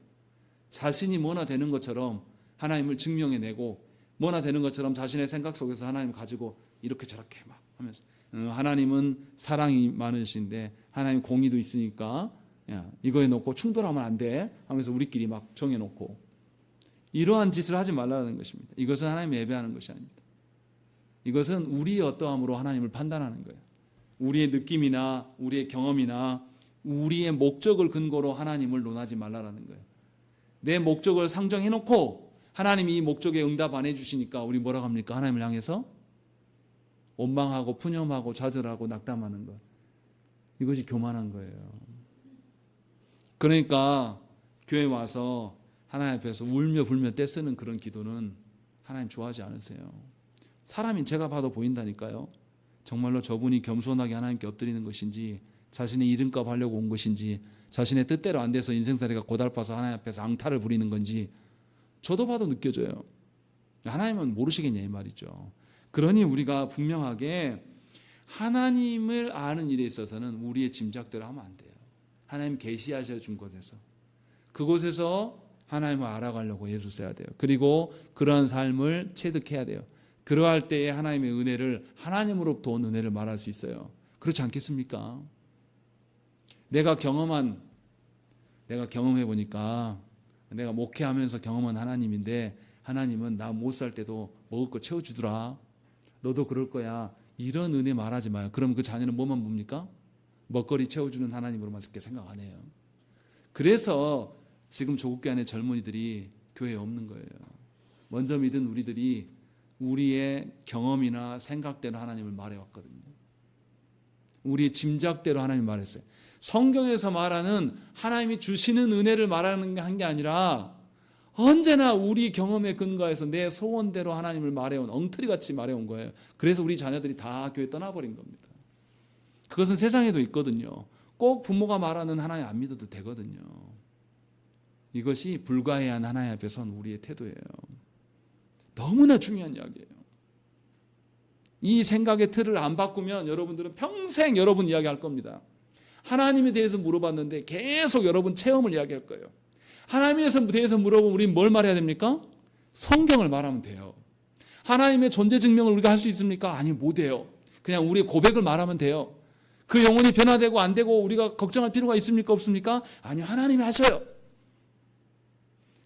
자신이 뭐나 되는 것처럼 하나님을 증명해내고 뭐나 되는 것처럼 자신의 생각 속에서 하나님을 가지고 이렇게 저렇게 막 하면서 하나님은 사랑이 많으신데 하나님 공의도 있으니까 야, 이거에 놓고 충돌하면 안 돼 하면서 우리끼리 막 정해놓고 이러한 짓을 하지 말라는 것입니다. 이것은 하나님을 예배하는 것이 아닙니다. 이것은 우리의 어떠함으로 하나님을 판단하는 거예요. 우리의 느낌이나 우리의 경험이나 우리의 목적을 근거로 하나님을 논하지 말라는 거예요. 내 목적을 상정해놓고 하나님이 이 목적에 응답 안 해주시니까 우리 뭐라고 합니까? 하나님을 향해서 원망하고 푸념하고 좌절하고 낙담하는 것. 이것이 교만한 거예요. 그러니까 교회 와서 하나님 앞에서 울며 불며 떼쓰는 그런 기도는 하나님 좋아하지 않으세요. 사람인 제가 봐도 보인다니까요. 정말로 저분이 겸손하게 하나님께 엎드리는 것인지 자신의 이름값 하려고 온 것인지 자신의 뜻대로 안 돼서 인생살이가 고달파서 하나님 앞에서 앙탈을 부리는 건지 저도 봐도 느껴져요. 하나님은 모르시겠냐 이 말이죠. 그러니 우리가 분명하게 하나님을 아는 일에 있어서는 우리의 짐작대로 하면 안 돼요. 하나님 계시하셔 준 곳에서 그곳에서 하나님을 알아가려고 애를 써야 돼요. 그리고 그러한 삶을 체득해야 돼요. 그러할 때에 하나님의 은혜를 하나님으로부터 온 은혜를 말할 수 있어요. 그렇지 않겠습니까? 내가 경험해 보니까 내가 목회하면서 경험한 하나님인데 하나님은 나 못 살 때도 먹을 거 채워주더라. 너도 그럴 거야. 이런 은혜 말하지 마요. 그럼 그 자녀는 뭐만 봅니까? 먹거리 채워주는 하나님으로만 생각 안 해요. 그래서 지금 조국교 안에 젊은이들이 교회에 없는 거예요. 먼저 믿은 우리들이 우리의 경험이나 생각대로 하나님을 말해왔거든요. 우리의 짐작대로 하나님을 말했어요. 성경에서 말하는 하나님이 주시는 은혜를 말하는 게 아니라 언제나 우리 경험에 근거해서 내 소원대로 하나님을 말해온 엉터리같이 말해온 거예요. 그래서 우리 자녀들이 다 교회 떠나버린 겁니다. 그것은 세상에도 있거든요. 꼭 부모가 말하는 하나님 안 믿어도 되거든요. 이것이 불가해한 하나님 앞에 선 우리의 태도예요. 너무나 중요한 이야기예요. 이 생각의 틀을 안 바꾸면 여러분들은 평생 여러분 이야기할 겁니다. 하나님에 대해서 물어봤는데 계속 여러분 체험을 이야기할 거예요. 하나님에 대해서 물어보면 우리는 뭘 말해야 됩니까? 성경을 말하면 돼요. 하나님의 존재 증명을 우리가 할 수 있습니까? 아니, 못해요. 그냥 우리의 고백을 말하면 돼요. 그 영혼이 변화되고 안 되고 우리가 걱정할 필요가 있습니까? 없습니까? 아니요, 하나님이 하셔요.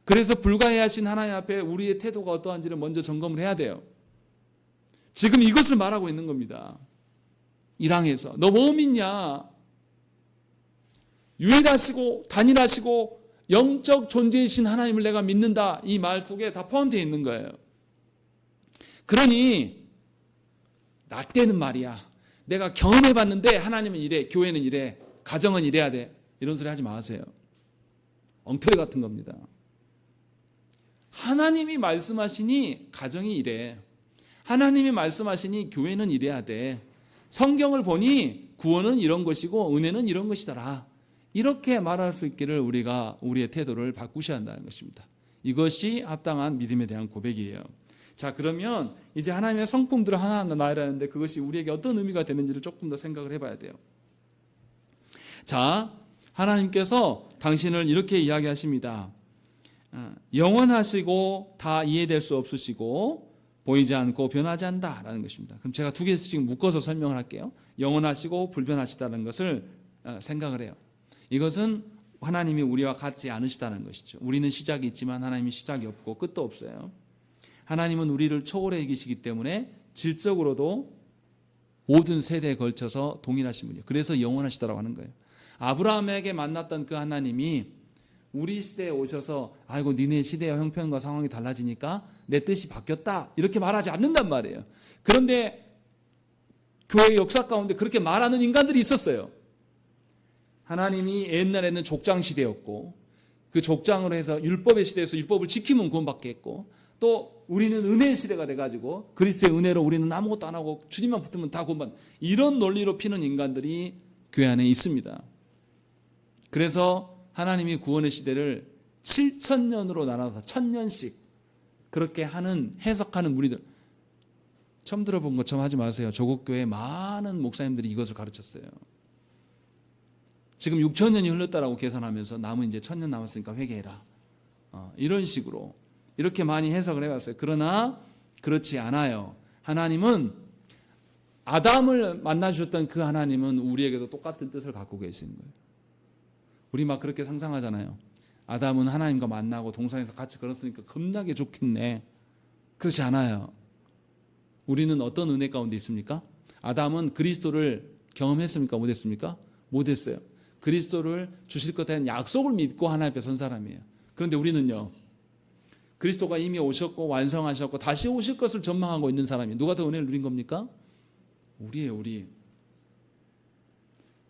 그래서 불가해하신 하나님 앞에 우리의 태도가 어떠한지를 먼저 점검을 해야 돼요. 지금 이것을 말하고 있는 겁니다. 1항에서 너 뭐 믿냐? 유일하시고 단일하시고 영적 존재이신 하나님을 내가 믿는다. 이 말 두 개 다 포함되어 있는 거예요. 그러니 나 때는 말이야. 내가 경험해봤는데 하나님은 이래, 교회는 이래, 가정은 이래야 돼. 이런 소리 하지 마세요. 엉터리 같은 겁니다. 하나님이 말씀하시니 가정이 이래. 하나님이 말씀하시니 교회는 이래야 돼. 성경을 보니 구원은 이런 것이고 은혜는 이런 것이더라. 이렇게 말할 수 있기를 우리가 우리의 태도를 바꾸셔야 한다는 것입니다. 이것이 합당한 믿음에 대한 고백이에요. 자, 그러면 이제 하나님의 성품들을 하나하나 나열하는데 그것이 우리에게 어떤 의미가 되는지를 조금 더 생각을 해봐야 돼요. 자, 하나님께서 당신을 이렇게 이야기하십니다. 영원하시고 다 이해될 수 없으시고 보이지 않고 변하지 않는다라는 것입니다. 그럼 제가 두 개씩 묶어서 설명을 할게요. 영원하시고 불변하시다는 것을 생각을 해요. 이것은 하나님이 우리와 같지 않으시다는 것이죠. 우리는 시작이 있지만 하나님이 시작이 없고 끝도 없어요. 하나님은 우리를 초월해 계시기 때문에 질적으로도 모든 세대에 걸쳐서 동일하신 분이에요. 그래서 영원하시다라고 하는 거예요. 아브라함에게 만났던 그 하나님이 우리 시대에 오셔서 아이고 니네 시대와 형편과 상황이 달라지니까 내 뜻이 바뀌었다 이렇게 말하지 않는단 말이에요. 그런데 교회의 역사 가운데 그렇게 말하는 인간들이 있었어요. 하나님이 옛날에는 족장 시대였고 그 족장으로 해서 율법의 시대에서 율법을 지키면 구원받겠고 또 우리는 은혜의 시대가 돼가지고 그리스도의 은혜로 우리는 아무것도 안 하고 주님만 붙으면 다 구원받는 이런 논리로 피는 인간들이 교회 안에 있습니다. 그래서 하나님이 구원의 시대를 7,000년으로 나눠서 1,000년씩 그렇게 하는 해석하는 무리들 처음 들어본 것처럼 하지 마세요. 조국교회 많은 목사님들이 이것을 가르쳤어요. 지금 6,000년이 흘렀다라고 계산하면서 남은 이제 1,000년 남았으니까 회개해라. 이런 식으로 이렇게 많이 해석을 해봤어요. 그러나 그렇지 않아요. 하나님은 아담을 만나주셨던 그 하나님은 우리에게도 똑같은 뜻을 갖고 계시는 거예요. 우리 막 그렇게 상상하잖아요. 아담은 하나님과 만나고 동산에서 같이 걸었으니까 겁나게 좋겠네. 그렇지 않아요. 우리는 어떤 은혜 가운데 있습니까? 아담은 그리스도를 경험했습니까? 못했습니까? 못했어요. 그리스도를 주실 것에 대한 약속을 믿고 하나님 앞에 선 사람이에요. 그런데 우리는요, 그리스도가 이미 오셨고 완성하셨고 다시 오실 것을 전망하고 있는 사람이에요. 누가 더 은혜를 누린 겁니까? 우리예요, 우리.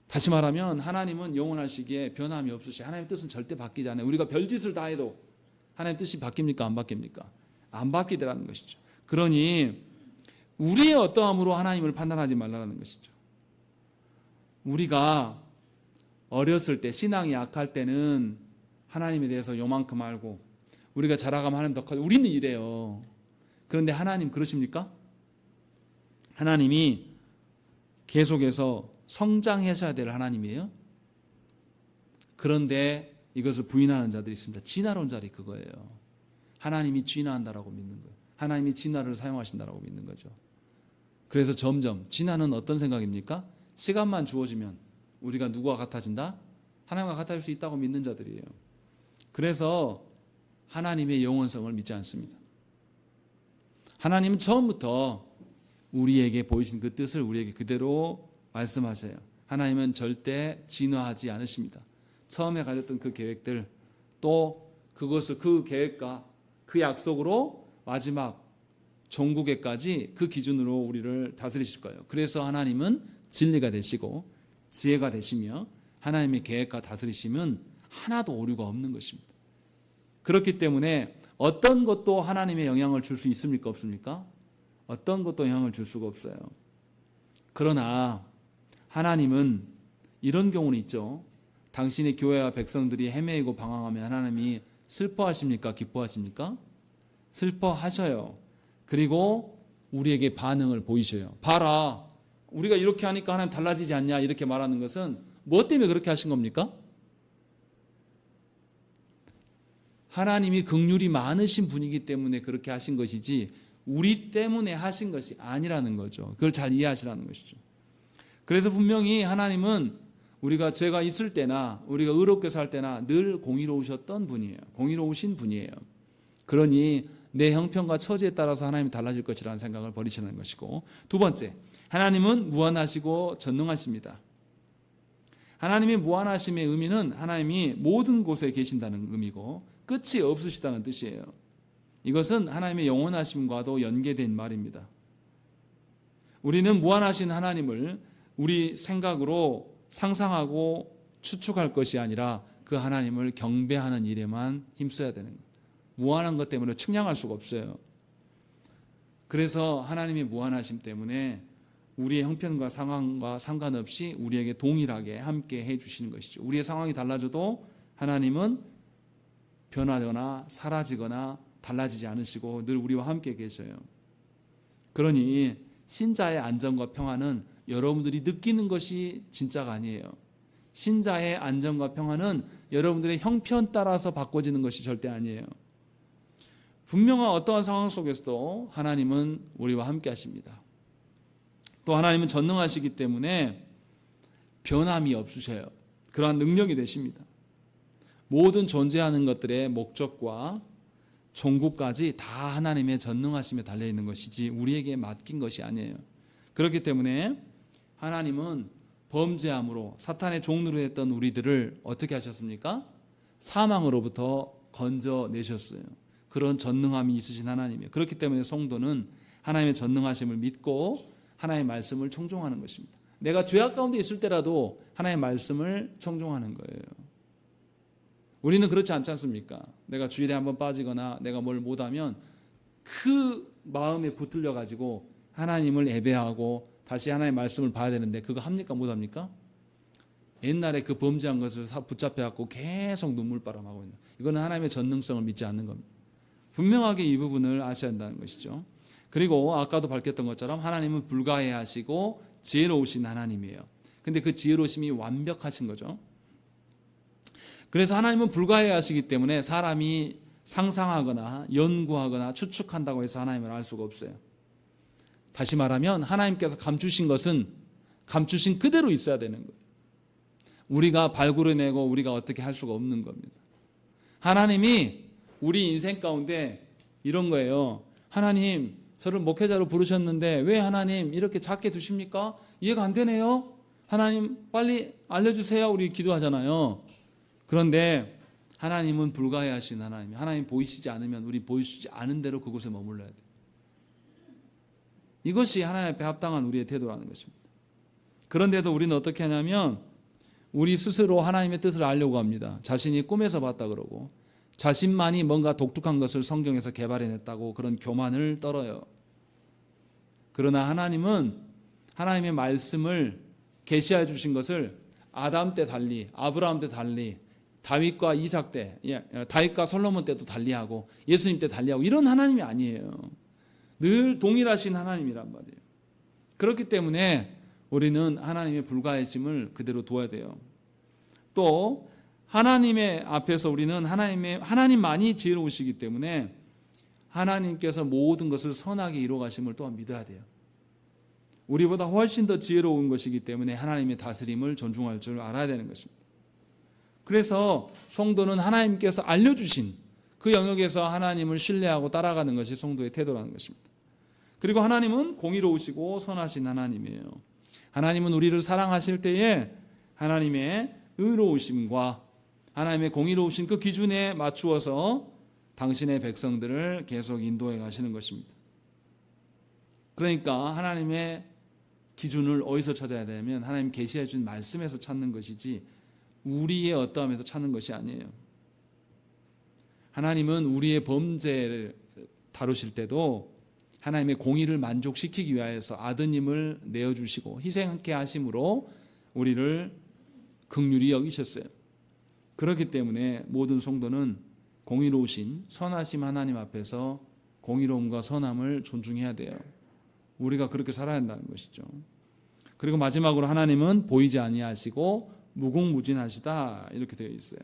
다시 말하면 하나님은 영원하시기에 변함이 없으시. 하나님의 뜻은 절대 바뀌지 않아요. 우리가 별짓을 다 해도 하나님의 뜻이 바뀝니까? 안 바뀝니까? 안 바뀌더라는 것이죠. 그러니 우리의 어떠함으로 하나님을 판단하지 말라는 것이죠. 우리가 어렸을 때, 신앙이 약할 때는 하나님에 대해서 요만큼 알고, 우리가 자라가면 하나님 더 커져. 우리는 이래요. 그런데 하나님 그러십니까? 하나님이 계속해서 성장하셔야 될 하나님이에요. 그런데 이것을 부인하는 자들이 있습니다. 진화론자리 그거예요. 하나님이 진화한다라고 믿는 거예요. 하나님이 진화를 사용하신다라고 믿는 거죠. 그래서 점점 진화는 어떤 생각입니까? 시간만 주어지면 우리가 누구와 같아진다? 하나님과 같아질 수 있다고 믿는 자들이에요. 그래서 하나님의 영원성을 믿지 않습니다. 하나님은 처음부터 우리에게 보이신 그 뜻을 우리에게 그대로 말씀하세요. 하나님은 절대 진화하지 않으십니다. 처음에 가졌던 그 계획들, 또 그것을 그 계획과 그 약속으로 마지막 종국에까지 그 기준으로 우리를 다스리실 거예요. 그래서 하나님은 진리가 되시고 지혜가 되시며 하나님의 계획과 다스리심은 하나도 오류가 없는 것입니다. 그렇기 때문에 어떤 것도 하나님의 영향을 줄 수 있습니까? 없습니까? 어떤 것도 영향을 줄 수가 없어요. 그러나 하나님은 이런 경우는 있죠. 당신의 교회와 백성들이 헤매이고 방황하면 하나님이 슬퍼하십니까? 기뻐하십니까? 슬퍼하셔요. 그리고 우리에게 반응을 보이셔요. 봐라, 우리가 이렇게 하니까 하나님 달라지지 않냐, 이렇게 말하는 것은 뭐 때문에 그렇게 하신 겁니까? 하나님이 긍휼이 많으신 분이기 때문에 그렇게 하신 것이지 우리 때문에 하신 것이 아니라는 거죠. 그걸 잘 이해하시라는 것이죠. 그래서 분명히 하나님은 우리가 죄가 있을 때나 우리가 의롭게 살 때나 늘 공의로우셨던 분이에요. 공의로우신 분이에요. 그러니 내 형편과 처지에 따라서 하나님이 달라질 것이라는 생각을 버리시는 것이고, 두 번째, 하나님은 무한하시고 전능하십니다. 하나님의 무한하심의 의미는 하나님이 모든 곳에 계신다는 의미고 끝이 없으시다는 뜻이에요. 이것은 하나님의 영원하심과도 연계된 말입니다. 우리는 무한하신 하나님을 우리 생각으로 상상하고 추측할 것이 아니라 그 하나님을 경배하는 일에만 힘써야 되는 거예요. 무한한 것 때문에 측량할 수가 없어요. 그래서 하나님의 무한하심 때문에 우리의 형편과 상황과 상관없이 우리에게 동일하게 함께 해주시는 것이죠. 우리의 상황이 달라져도 하나님은 변하거나 사라지거나 달라지지 않으시고 늘 우리와 함께 계셔요. 그러니 신자의 안정과 평안은 여러분들이 느끼는 것이 진짜가 아니에요. 신자의 안정과 평안은 여러분들의 형편 따라서 바꿔지는 것이 절대 아니에요. 분명한 어떠한 상황 속에서도 하나님은 우리와 함께 하십니다. 또 하나님은 전능하시기 때문에 변함이 없으셔요. 그러한 능력이 되십니다. 모든 존재하는 것들의 목적과 종국까지 다 하나님의 전능하심에 달려있는 것이지 우리에게 맡긴 것이 아니에요. 그렇기 때문에 하나님은 범죄함으로 사탄의 종노릇 했던 우리들을 어떻게 하셨습니까? 사망으로부터 건져내셨어요. 그런 전능함이 있으신 하나님이에요. 그렇기 때문에 성도는 하나님의 전능하심을 믿고 하나님의 말씀을 청종하는 것입니다. 내가 죄악 가운데 있을 때라도 하나님의 말씀을 청종하는 거예요. 우리는 그렇지 않지 않습니까? 내가 주일에 한번 빠지거나 내가 뭘 못하면 그 마음에 붙들려 가지고 하나님을 예배하고 다시 하나님의 말씀을 봐야 되는데 그거 합니까? 못합니까? 옛날에 그 범죄한 것을 붙잡혀갖고 계속 눈물바람하고 있는, 이거는 하나님의 전능성을 믿지 않는 겁니다. 분명하게 이 부분을 아셔야 한다는 것이죠. 그리고 아까도 밝혔던 것처럼 하나님은 불가해하시고 지혜로우신 하나님이에요. 근데 그 지혜로우심이 완벽하신 거죠. 그래서 하나님은 불가해하시기 때문에 사람이 상상하거나 연구하거나 추측한다고 해서 하나님을 알 수가 없어요. 다시 말하면 하나님께서 감추신 것은 감추신 그대로 있어야 되는 거예요. 우리가 발굴해내고 우리가 어떻게 할 수가 없는 겁니다. 하나님이 우리 인생 가운데 이런 거예요. 하나님, 저를 목회자로 부르셨는데 왜 하나님 이렇게 작게 두십니까? 이해가 안 되네요. 하나님 빨리 알려주세요. 우리 기도하잖아요. 그런데 하나님은 불가해하신 하나님. 하나님 보이시지 않으면 우리 보이시지 않은 대로 그곳에 머물러야 돼요. 이것이 하나님 앞에 합당한 우리의 태도라는 것입니다. 그런데도 우리는 어떻게 하냐면 우리 스스로 하나님의 뜻을 알려고 합니다. 자신이 꿈에서 봤다 그러고 자신만이 뭔가 독특한 것을 성경에서 개발해냈다고 그런 교만을 떨어요. 그러나 하나님은 하나님의 말씀을 계시해 주신 것을 아담 때 달리, 아브라함 때 달리, 다윗과 이삭 때, 다윗과 솔로몬 때도 달리하고 예수님 때 달리하고 이런 하나님이 아니에요. 늘 동일하신 하나님이란 말이에요. 그렇기 때문에 우리는 하나님의 불가해심을 그대로 둬야 돼요. 또 하나님의 앞에서 우리는 하나님만이 지혜로우시기 때문에 하나님께서 모든 것을 선하게 이루어 가심을 또한 믿어야 돼요. 우리보다 훨씬 더 지혜로운 것이기 때문에 하나님의 다스림을 존중할 줄 알아야 되는 것입니다. 그래서 성도는 하나님께서 알려주신 그 영역에서 하나님을 신뢰하고 따라가는 것이 성도의 태도라는 것입니다. 그리고 하나님은 공의로우시고 선하신 하나님이에요. 하나님은 우리를 사랑하실 때에 하나님의 의로우심과 하나님의 공의로우신 그 기준에 맞추어서 당신의 백성들을 계속 인도해 가시는 것입니다. 그러니까 하나님의 기준을 어디서 찾아야 되냐면 하나님 계시해 준 말씀에서 찾는 것이지 우리의 어떠함에서 찾는 것이 아니에요. 하나님은 우리의 범죄를 다루실 때도 하나님의 공의를 만족시키기 위하여서 아드님을 내어주시고 희생하게 하심으로 우리를 긍휼히 여기셨어요. 그렇기 때문에 모든 성도는 공의로우신 선하심 하나님 앞에서 공의로움과 선함을 존중해야 돼요. 우리가 그렇게 살아야 한다는 것이죠. 그리고 마지막으로 하나님은 보이지 아니하시고 무궁무진하시다 이렇게 되어 있어요.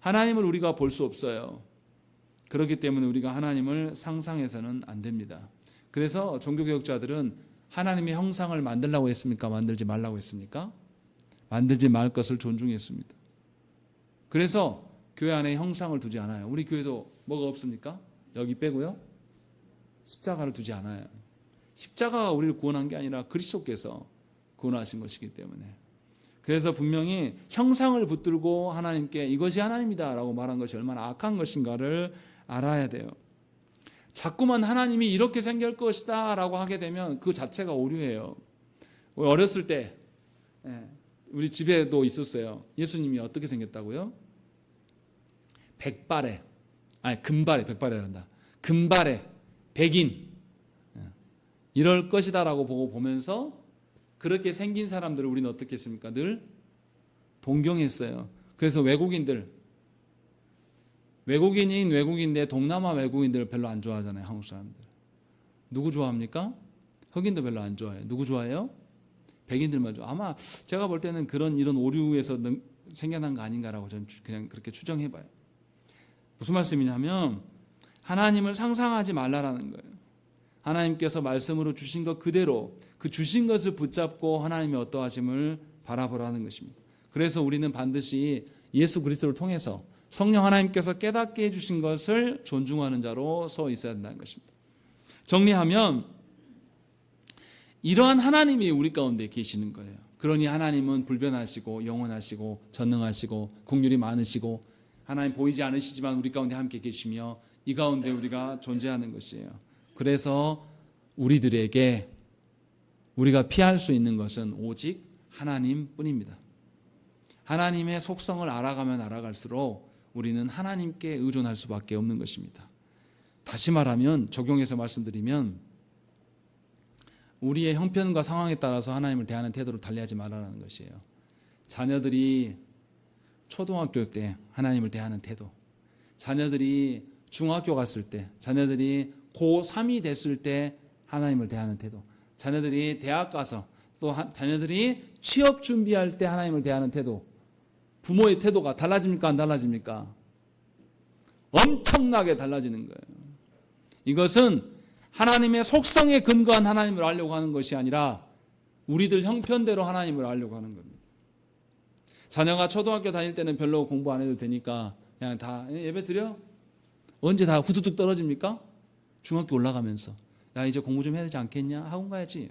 하나님을 우리가 볼 수 없어요. 그렇기 때문에 우리가 하나님을 상상해서는 안 됩니다. 그래서 종교개혁자들은 하나님의 형상을 만들라고 했습니까? 만들지 말라고 했습니까? 만들지 말 것을 존중했습니다. 그래서 교회 안에 형상을 두지 않아요. 우리 교회도 뭐가 없습니까? 여기 빼고요. 십자가를 두지 않아요. 십자가가 우리를 구원한 게 아니라 그리스도께서 구원하신 것이기 때문에. 그래서 분명히 형상을 붙들고 하나님께 이것이 하나님이다라고 말한 것이 얼마나 악한 것인가를 알아야 돼요. 자꾸만 하나님이 이렇게 생길 것이다 라고 하게 되면 그 자체가 오류예요. 어렸을 때 우리 집에도 있었어요. 예수님이 어떻게 생겼다고요? 금발에 백인 이럴 것이다라고 보면서 그렇게 생긴 사람들을 우리는 어떻게 했습니까? 늘 동경했어요. 그래서 외국인인데 동남아 외국인들 별로 안 좋아하잖아요. 한국 사람들. 누구 좋아합니까? 흑인도 별로 안 좋아해요. 누구 좋아해요? 백인들만 좋아. 아마 제가 볼 때는 이런 오류에서 생겨난 거 아닌가라고 저는 그냥 그렇게 추정해봐요. 무슨 말씀이냐면 하나님을 상상하지 말라라는 거예요. 하나님께서 말씀으로 주신 것 그대로 그 주신 것을 붙잡고 하나님의 어떠하심을 바라보라는 것입니다. 그래서 우리는 반드시 예수 그리스도를 통해서 성령 하나님께서 깨닫게 해주신 것을 존중하는 자로 서 있어야 된다는 것입니다. 정리하면 이러한 하나님이 우리 가운데 계시는 거예요. 그러니 하나님은 불변하시고 영원하시고 전능하시고 긍휼이 많으시고 하나님 보이지 않으시지만 우리 가운데 함께 계시며 이 가운데 우리가 존재하는 것이에요. 그래서 우리들에게 우리가 피할 수 있는 것은 오직 하나님뿐입니다. 하나님의 속성을 알아가면 알아갈수록 우리는 하나님께 의존할 수밖에 없는 것입니다. 다시 말하면 적용해서 말씀드리면 우리의 형편과 상황에 따라서 하나님을 대하는 태도를 달리하지 말라는 것이에요. 자녀들이 초등학교 때 하나님을 대하는 태도, 자녀들이 중학교 갔을 때, 자녀들이 고3이 됐을 때 하나님을 대하는 태도, 자녀들이 대학 가서 또 자녀들이 취업 준비할 때 하나님을 대하는 태도, 부모의 태도가 달라집니까? 안 달라집니까? 엄청나게 달라지는 거예요. 이것은 하나님의 속성에 근거한 하나님을 알려고 하는 것이 아니라 우리들 형편대로 하나님을 알려고 하는 겁니다. 자녀가 초등학교 다닐 때는 별로 공부 안 해도 되니까 그냥 다 예배 드려? 언제 다 후두둑 떨어집니까? 중학교 올라가면서 야 이제 공부 좀 해야 되지 않겠냐? 학원 가야지.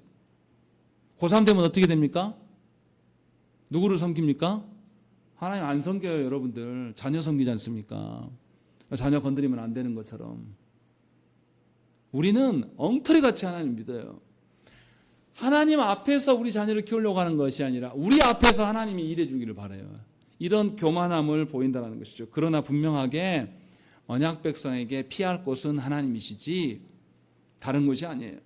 고3 되면 어떻게 됩니까? 누구를 섬깁니까? 하나님 안 섬겨요. 여러분들 자녀 섬기지 않습니까? 자녀 건드리면 안 되는 것처럼 우리는 엉터리같이 하나님 믿어요. 하나님 앞에서 우리 자녀를 키우려고 하는 것이 아니라 우리 앞에서 하나님이 일해주기를 바라요. 이런 교만함을 보인다는 것이죠. 그러나 분명하게 언약 백성에게 피할 곳은 하나님이시지 다른 것이 아니에요.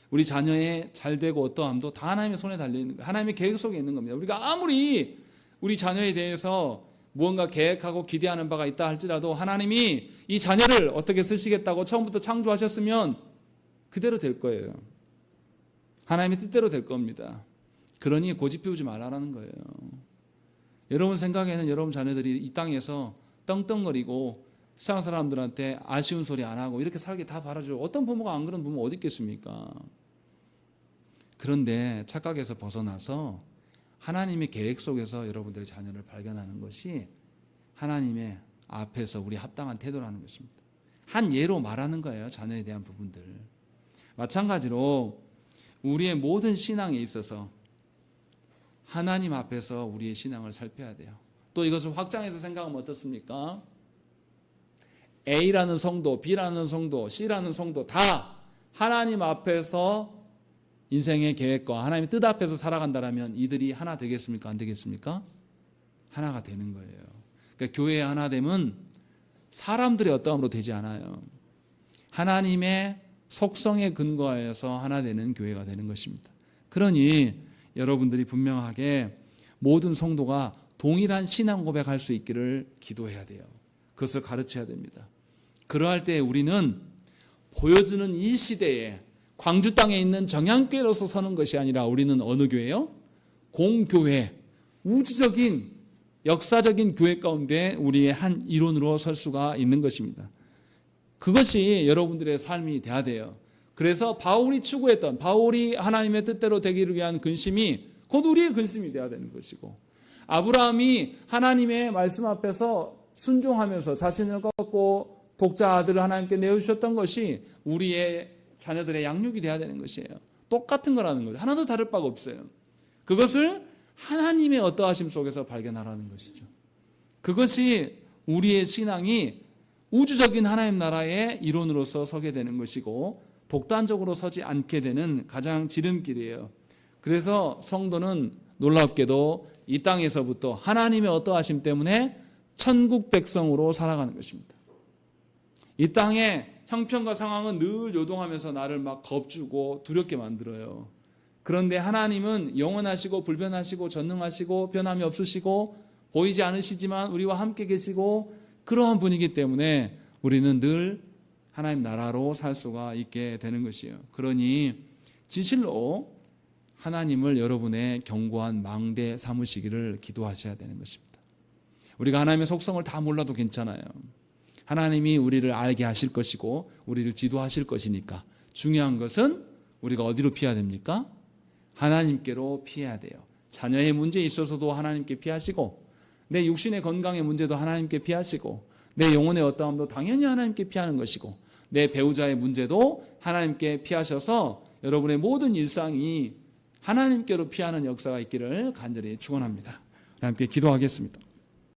우리 자녀의 잘되고 어떠함도 다 하나님의 손에 달려있는 거예요. 하나님의 계획 속에 있는 겁니다. 우리가 아무리 우리 자녀에 대해서 무언가 계획하고 기대하는 바가 있다 할지라도 하나님이 이 자녀를 어떻게 쓰시겠다고 처음부터 창조하셨으면 그대로 될 거예요. 하나님의 뜻대로 될 겁니다. 그러니 고집 피우지 말라는 거예요. 여러분 생각에는 여러분 자녀들이 이 땅에서 떵떵거리고 세상 사람들한테 아쉬운 소리 안 하고 이렇게 살게 다 바라죠. 어떤 부모가 안 그런 부모 어디 있겠습니까? 그런데 착각에서 벗어나서 하나님의 계획 속에서 여러분들의 자녀를 발견하는 것이 하나님의 앞에서 우리 합당한 태도라는 것입니다. 한 예로 말하는 거예요. 자녀에 대한 부분들. 마찬가지로 우리의 모든 신앙에 있어서 하나님 앞에서 우리의 신앙을 살펴야 돼요. 또 이것을 확장해서 생각하면 어떻습니까? A라는 성도, B라는 성도, C라는 성도 다 하나님 앞에서 인생의 계획과 하나님의 뜻 앞에서 살아간다면 이들이 하나 되겠습니까? 안 되겠습니까? 하나가 되는 거예요. 그러니까 교회의 하나됨은 사람들의 어떠함으로 되지 않아요. 하나님의 속성에 근거하여서 하나 되는 교회가 되는 것입니다. 그러니 여러분들이 분명하게 모든 성도가 동일한 신앙 고백할 수 있기를 기도해야 돼요. 그것을 가르쳐야 됩니다. 그러할 때 우리는 보여주는 이 시대에 광주 땅에 있는 정향교회로서 서는 것이 아니라 우리는 어느 교회요? 공교회, 우주적인 역사적인 교회 가운데 우리의 한 일원으로 설 수가 있는 것입니다. 그것이 여러분들의 삶이 돼야 돼요. 그래서 바울이 추구했던 바울이 하나님의 뜻대로 되기를 위한 근심이 곧 우리의 근심이 돼야 되는 것이고 아브라함이 하나님의 말씀 앞에서 순종하면서 자신을 꺾고 독자 아들을 하나님께 내어주셨던 것이 우리의 자녀들의 양육이 돼야 되는 것이에요. 똑같은 거라는 거죠. 하나도 다를 바가 없어요. 그것을 하나님의 어떠하심 속에서 발견하라는 것이죠. 그것이 우리의 신앙이 우주적인 하나님 나라의 일원으로서 서게 되는 것이고 독단적으로 서지 않게 되는 가장 지름길이에요. 그래서 성도는 놀랍게도 이 땅에서부터 하나님의 어떠하심 때문에 천국 백성으로 살아가는 것입니다. 이 땅의 형편과 상황은 늘 요동하면서 나를 막 겁주고 두렵게 만들어요. 그런데 하나님은 영원하시고 불변하시고 전능하시고 변함이 없으시고 보이지 않으시지만 우리와 함께 계시고 그러한 분이기 때문에 우리는 늘 하나님 나라로 살 수가 있게 되는 것이에요. 그러니 진실로 하나님을 여러분의 견고한 망대 삼으시기를 기도하셔야 되는 것입니다. 우리가 하나님의 속성을 다 몰라도 괜찮아요. 하나님이 우리를 알게 하실 것이고 우리를 지도하실 것이니까 중요한 것은 우리가 어디로 피해야 됩니까? 하나님께로 피해야 돼요. 자녀의 문제에 있어서도 하나님께 피하시고 내 육신의 건강의 문제도 하나님께 피하시고 내 영혼의 어떠함도 당연히 하나님께 피하는 것이고 내 배우자의 문제도 하나님께 피하셔서 여러분의 모든 일상이 하나님께로 피하는 역사가 있기를 간절히 축원합니다. 함께 기도하겠습니다.